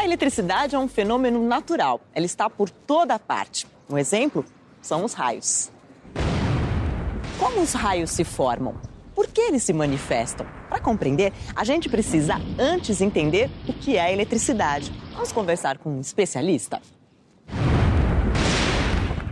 A eletricidade é um fenômeno natural. Ela está por toda parte. Um exemplo são os raios. Como os raios se formam? Por que eles se manifestam? Para compreender, a gente precisa antes entender o que é a eletricidade. Vamos conversar com um especialista?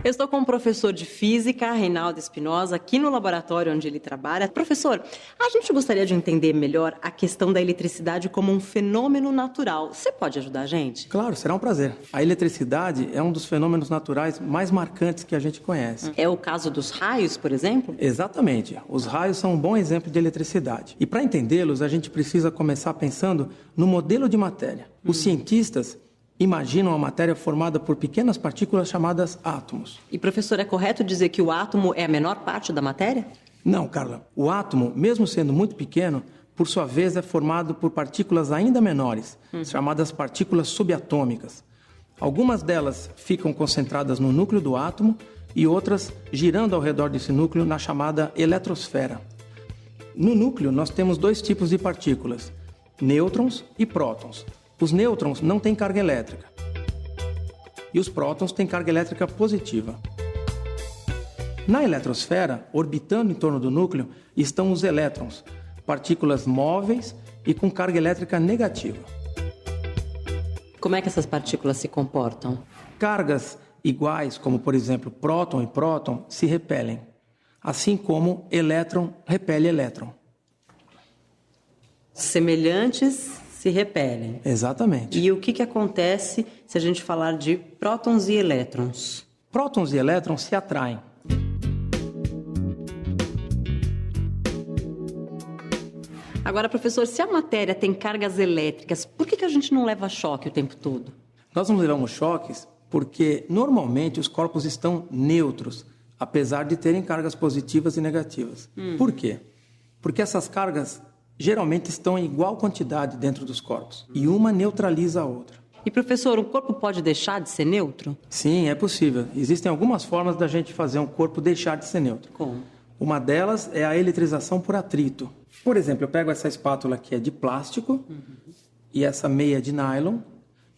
Eu estou com o professor de física, Reinaldo Espinosa, aqui no laboratório onde ele trabalha. Professor, a gente gostaria de entender melhor a questão da eletricidade como um fenômeno natural. Você pode ajudar a gente? Claro, será um prazer. A eletricidade é um dos fenômenos naturais mais marcantes que a gente conhece. É o caso dos raios, por exemplo? Exatamente. Os raios são um bom exemplo de eletricidade. E para entendê-los, a gente precisa começar pensando no modelo de matéria. Os cientistas imaginam a matéria formada por pequenas partículas chamadas átomos. E, professor, é correto dizer que o átomo é a menor parte da matéria? Não, Carla. O átomo, mesmo sendo muito pequeno, por sua vez é formado por partículas ainda menores, chamadas partículas subatômicas. Algumas delas ficam concentradas no núcleo do átomo e outras girando ao redor desse núcleo na chamada eletrosfera. No núcleo, nós temos dois tipos de partículas, nêutrons e prótons. Os nêutrons não têm carga elétrica e os prótons têm carga elétrica positiva. Na eletrosfera, orbitando em torno do núcleo, estão os elétrons, partículas móveis e com carga elétrica negativa. Como é que essas partículas se comportam? Cargas iguais, como por exemplo próton e próton, se repelem, assim como elétron repele elétron. Semelhantes se repelem. Exatamente. E o que acontece se a gente falar de prótons e elétrons? Prótons e elétrons se atraem. Agora, professor, se a matéria tem cargas elétricas, por que a gente não leva choque o tempo todo? Nós não levamos choques porque, normalmente, os corpos estão neutros, apesar de terem cargas positivas e negativas. Por quê? Porque essas cargas geralmente estão em igual quantidade dentro dos corpos e uma neutraliza a outra. E, professor, o corpo pode deixar de ser neutro? Sim, é possível. Existem algumas formas da gente fazer um corpo deixar de ser neutro. Como? Uma delas é a eletrização por atrito. Por exemplo, eu pego essa espátula que é de plástico e essa meia de nylon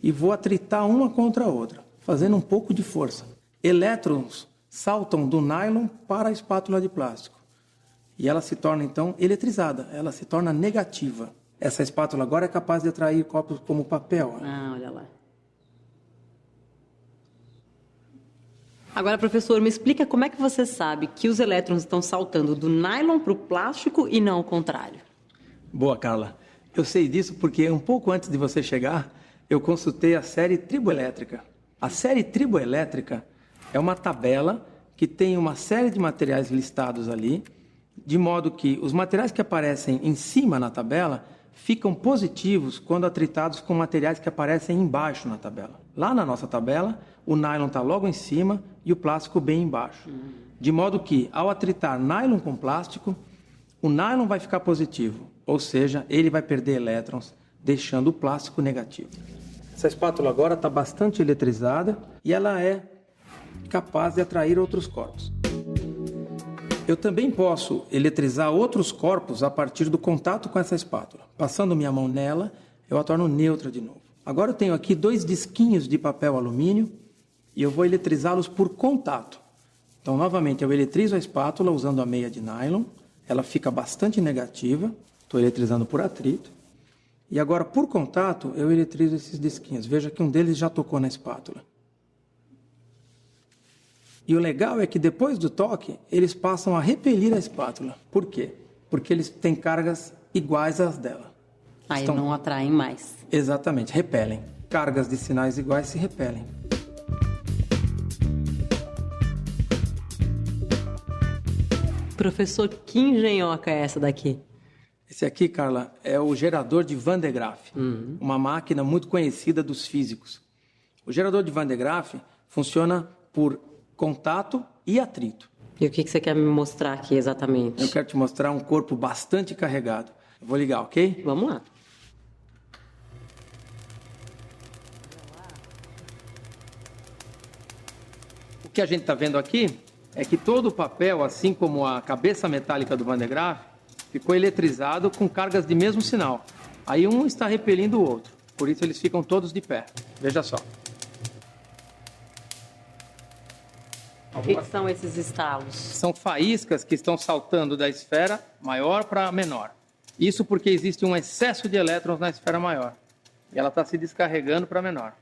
e vou atritar uma contra a outra, fazendo um pouco de força. Elétrons saltam do nylon para a espátula de plástico. E ela se torna, então, eletrizada. Ela se torna negativa. Essa espátula agora é capaz de atrair corpos como papel. Ah, olha lá. Agora, professor, me explica como é que você sabe que os elétrons estão saltando do nylon para o plástico e não o contrário. Boa, Carla. Eu sei disso porque um pouco antes de você chegar, eu consultei a série triboelétrica. A série triboelétrica é uma tabela que tem uma série de materiais listados ali, de modo que os materiais que aparecem em cima na tabela ficam positivos quando atritados com materiais que aparecem embaixo na tabela. Lá na nossa tabela, o nylon está logo em cima e o plástico bem embaixo. De modo que, ao atritar nylon com plástico, o nylon vai ficar positivo, ou seja, ele vai perder elétrons, deixando o plástico negativo. Essa espátula agora está bastante eletrizada e ela é capaz de atrair outros corpos. Eu também posso eletrizar outros corpos a partir do contato com essa espátula. Passando minha mão nela, eu a torno neutra de novo. Agora eu tenho aqui 2 disquinhos de papel alumínio e eu vou eletrizá-los por contato. Então, novamente, eu eletrizo a espátula usando a meia de nylon. Ela fica bastante negativa. Estou eletrizando por atrito. E agora, por contato, eu eletrizo esses disquinhos. Veja que um deles já tocou na espátula. E o legal é que depois do toque, eles passam a repelir a espátula. Por quê? Porque eles têm cargas iguais às dela. Aí não atraem mais. Exatamente, repelem. Cargas de sinais iguais se repelem. Professor, que engenhoca é essa daqui? Esse aqui, Carla, é o gerador de Van de Graaff, uma máquina muito conhecida dos físicos. O gerador de Van de Graaff funciona por contato e atrito. E o que você quer me mostrar aqui exatamente? Eu quero te mostrar um corpo bastante carregado. Eu vou ligar, ok? Vamos lá. O que a gente está vendo aqui é que todo o papel, assim como a cabeça metálica do Van de Graaff, ficou eletrizado com cargas de mesmo sinal. Aí um está repelindo o outro. Por isso eles ficam todos de pé. Veja só. O que são esses estalos? São faíscas que estão saltando da esfera maior para menor. Isso porque existe um excesso de elétrons na esfera maior. E ela está se descarregando para menor.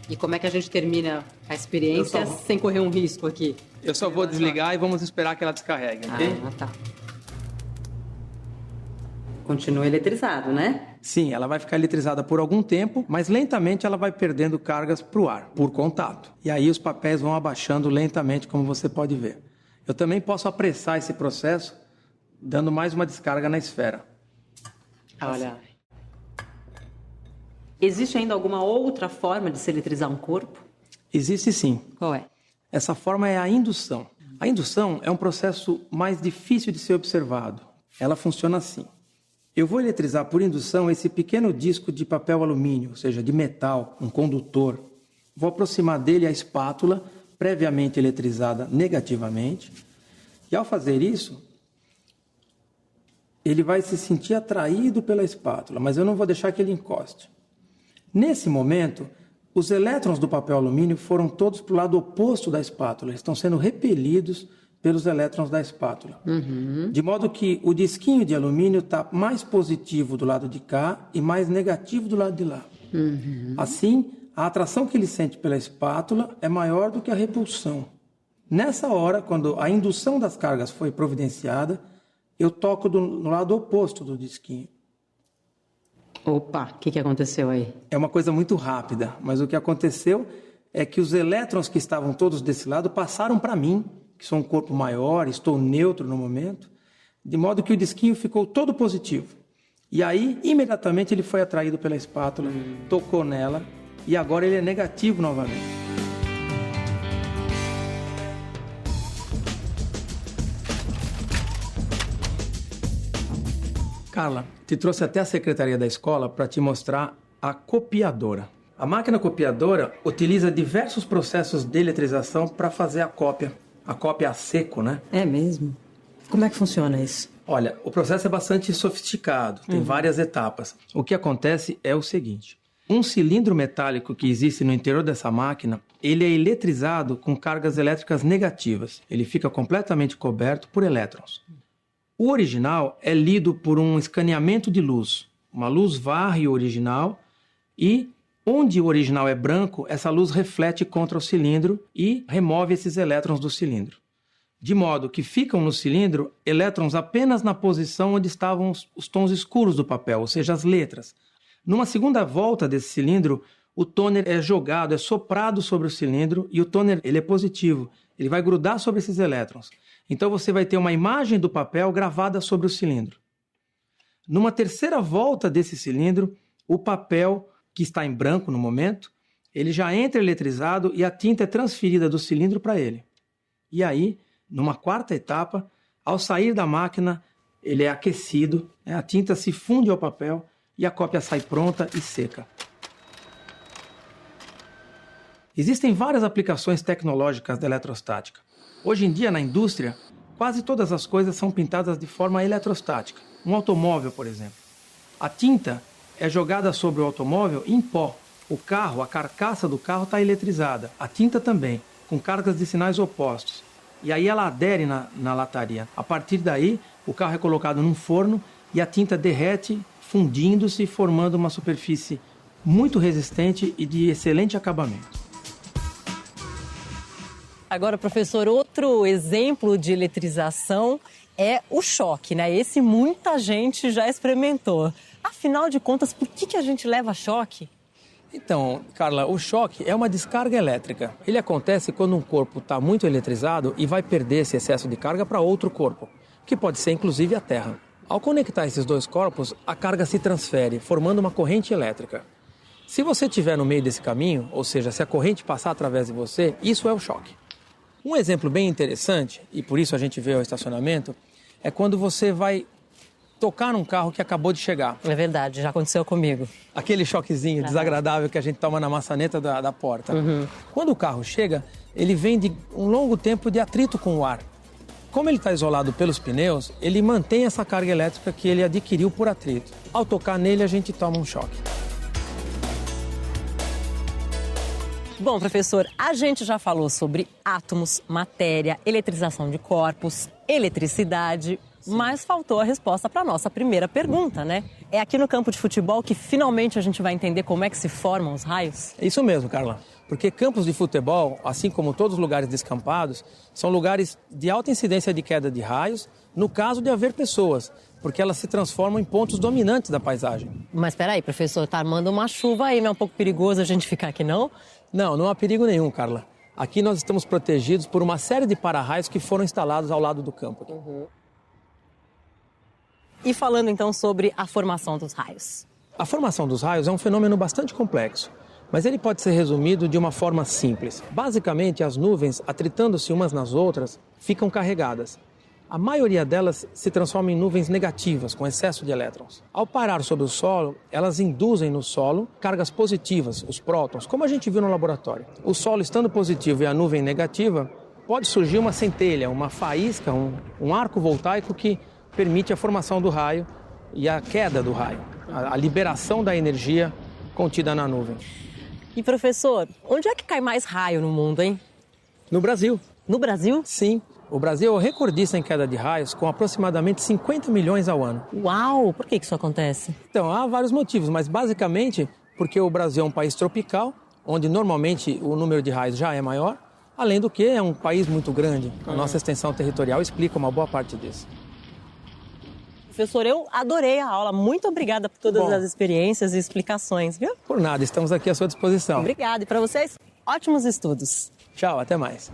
E como é que a gente termina a experiência sem correr um risco aqui? Eu só vou desligar e vamos esperar que ela descarregue, ok? Tá. Continua eletrizado, né? Sim, ela vai ficar eletrizada por algum tempo, mas lentamente ela vai perdendo cargas para o ar, por contato. E aí os papéis vão abaixando lentamente, como você pode ver. Eu também posso apressar esse processo, dando mais uma descarga na esfera. Olha. Existe ainda alguma outra forma de se eletrizar um corpo? Existe sim. Qual é? Essa forma é a indução. A indução é um processo mais difícil de ser observado. Ela funciona assim. Eu vou eletrizar por indução esse pequeno disco de papel alumínio, ou seja, de metal, um condutor. Vou aproximar dele a espátula, previamente eletrizada negativamente. E ao fazer isso, ele vai se sentir atraído pela espátula, mas eu não vou deixar que ele encoste. Nesse momento, os elétrons do papel alumínio foram todos para o lado oposto da espátula. Eles estão sendo repelidos pelos elétrons da espátula. De modo que o disquinho de alumínio está mais positivo do lado de cá e mais negativo do lado de lá. Assim, a atração que ele sente pela espátula é maior do que a repulsão. Nessa hora, quando a indução das cargas foi providenciada, eu toco no lado oposto do disquinho. Opa, o que aconteceu aí? É uma coisa muito rápida, mas o que aconteceu é que os elétrons que estavam todos desse lado passaram para mim, que sou um corpo maior, estou neutro no momento, de modo que o disquinho ficou todo positivo. E aí, imediatamente, ele foi atraído pela espátula, tocou nela, e agora ele é negativo novamente. Carla, te trouxe até a secretaria da escola para te mostrar a copiadora. A máquina copiadora utiliza diversos processos de eletrização para fazer a cópia a seco, né? É mesmo? Como é que funciona isso? Olha, o processo é bastante sofisticado, tem várias etapas. O que acontece é o seguinte: um cilindro metálico que existe no interior dessa máquina, ele é eletrizado com cargas elétricas negativas. Ele fica completamente coberto por elétrons. O original é lido por um escaneamento de luz. Uma luz varre o original e, onde o original é branco, essa luz reflete contra o cilindro e remove esses elétrons do cilindro. De modo que ficam no cilindro elétrons apenas na posição onde estavam os tons escuros do papel, ou seja, as letras. Numa segunda volta desse cilindro, o tôner é jogado, é soprado sobre o cilindro e o tôner ele é positivo. Ele vai grudar sobre esses elétrons. Então você vai ter uma imagem do papel gravada sobre o cilindro. Numa terceira volta desse cilindro, o papel, que está em branco no momento, ele já entra eletrizado e a tinta é transferida do cilindro para ele. E aí, numa quarta etapa, ao sair da máquina, ele é aquecido, a tinta se funde ao papel e a cópia sai pronta e seca. Existem várias aplicações tecnológicas da eletrostática. Hoje em dia, na indústria, quase todas as coisas são pintadas de forma eletrostática. Um automóvel, por exemplo. A tinta é jogada sobre o automóvel em pó. O carro, a carcaça do carro está eletrizada. A tinta também, com cargas de sinais opostos. E aí ela adere na lataria. A partir daí, o carro é colocado num forno e a tinta derrete, fundindo-se e formando uma superfície muito resistente e de excelente acabamento. Agora, professor, outro exemplo de eletrização é o choque, né? Esse muita gente já experimentou. Afinal de contas, por que a gente leva choque? Então, Carla, o choque é uma descarga elétrica. Ele acontece quando um corpo está muito eletrizado e vai perder esse excesso de carga para outro corpo, que pode ser inclusive a Terra. Ao conectar esses dois corpos, a carga se transfere, formando uma corrente elétrica. Se você estiver no meio desse caminho, ou seja, se a corrente passar através de você, isso é o choque. Um exemplo bem interessante, e por isso a gente vê o estacionamento, é quando você vai tocar num carro que acabou de chegar. É verdade, já aconteceu comigo. Aquele choquezinho desagradável que a gente toma na maçaneta da porta. Quando o carro chega, ele vem de um longo tempo de atrito com o ar. Como ele está isolado pelos pneus, ele mantém essa carga elétrica que ele adquiriu por atrito. Ao tocar nele, a gente toma um choque. Bom, professor, a gente já falou sobre átomos, matéria, eletrização de corpos, eletricidade, mas faltou a resposta para a nossa primeira pergunta, né? É aqui no campo de futebol que finalmente a gente vai entender como é que se formam os raios? É isso mesmo, Carla. Porque campos de futebol, assim como todos os lugares descampados, são lugares de alta incidência de queda de raios, no caso de haver pessoas, porque elas se transformam em pontos dominantes da paisagem. Mas espera aí, professor, tá armando uma chuva aí, não é um pouco perigoso a gente ficar aqui, não? Não há perigo nenhum, Carla. Aqui nós estamos protegidos por uma série de para-raios que foram instalados ao lado do campo. E falando então sobre a formação dos raios. A formação dos raios é um fenômeno bastante complexo, mas ele pode ser resumido de uma forma simples. Basicamente, as nuvens, atritando-se umas nas outras, ficam carregadas. A maioria delas se transforma em nuvens negativas, com excesso de elétrons. Ao parar sobre o solo, elas induzem no solo cargas positivas, os prótons, como a gente viu no laboratório. O solo estando positivo e a nuvem negativa, pode surgir uma centelha, uma faísca, um arco voltaico que permite a formação do raio e a queda do raio, a liberação da energia contida na nuvem. E professor, onde é que cai mais raio no mundo, hein? No Brasil. No Brasil? Sim. O Brasil é o recordista em queda de raios, com aproximadamente 50 milhões ao ano. Uau! Por que isso acontece? Então, há vários motivos, mas basicamente porque o Brasil é um país tropical, onde normalmente o número de raios já é maior, além do que é um país muito grande. A nossa extensão territorial explica uma boa parte disso. Professor, eu adorei a aula. Muito obrigada por todas as experiências e explicações, viu? Por nada, estamos aqui à sua disposição. Obrigada. E para vocês, ótimos estudos. Tchau, até mais.